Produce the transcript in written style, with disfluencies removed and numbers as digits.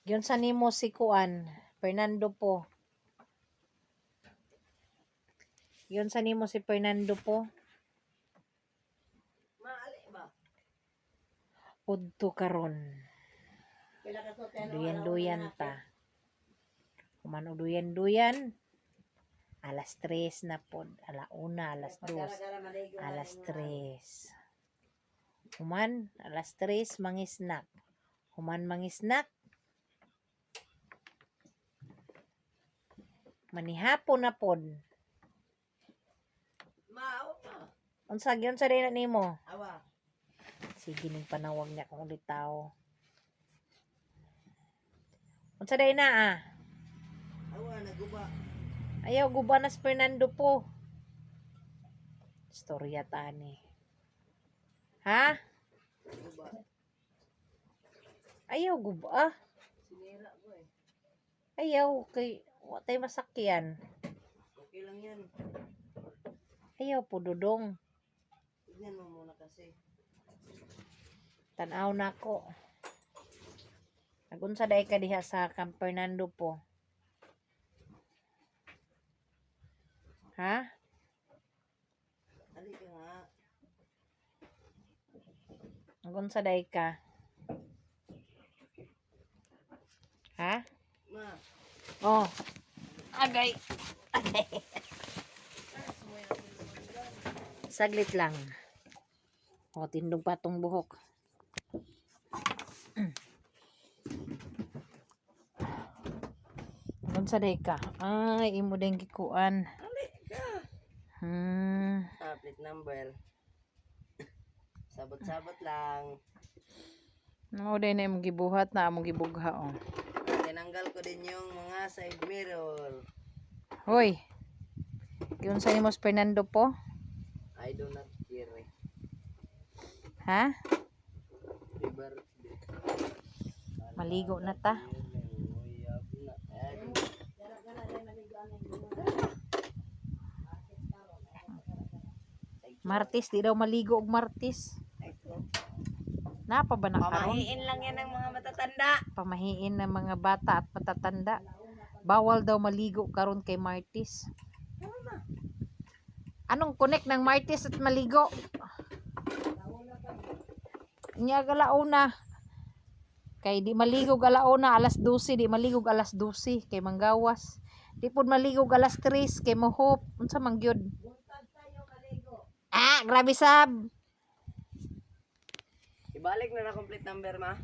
Yun sa nimo si Kuan, Fernando po. Yun sa nimo si Fernando po. Maali ba? Udto karon. Pila ka sote ano? Duyan-duyan ta. Kumano duyan-duyan. Alas 3 na pod. Alauna, alas 2. Alas 3. Human, alas 3 mangisnak. Human mangisnak. Manihapon na pod. Mao pa. Unsa gyud sa day na nimo? Awa. Sige ning panawag niya kung ulit tao. Unsa day na ah? Awa naguba. Ayaw gubanas Fernando po. Storya tani. Ha? Guba. Ayaw guba. Sinira ko eh. Ayaw kay watay masakyan. Okay lang yan. Ayaw po dudong. Tignan mo muna kasi. Tanaw na ko. Nagunsa day ka diha sa Camp Fernando po. Ha? Ali ka nga. Nagunsa day ka? Ha? Ma. Oh. Agay. Saglit lang. O, tindog pa tong buhok. Nagunsa day ka? Ay, imo din gikuan. Ali ka. Plate number. Sabot-sabot lang. No, day na imong gibuhat na among gibugha oh. Tinanggal ko din yung mga side mirror. Hoy. Yun sa nimos Fernando po? I do not care eh. Ha? River. Maligo na ta. Martis, di daw maligo og Martis. Napa ba na karon? Pamahiin lang yan ng mga matatanda. Pamahiin ng mga bata at matatanda. Bawal daw maligo karon kay Martis. Anong connect ng Martis at maligo? Nya galauna. Kay di maligog alauna alas 12, di maligog alas 12 kay manggawas. Di pud maligog alas 3 kay mohop. Unsa man gyud? Ah, grabe sab. Ibalik na na complete number ma.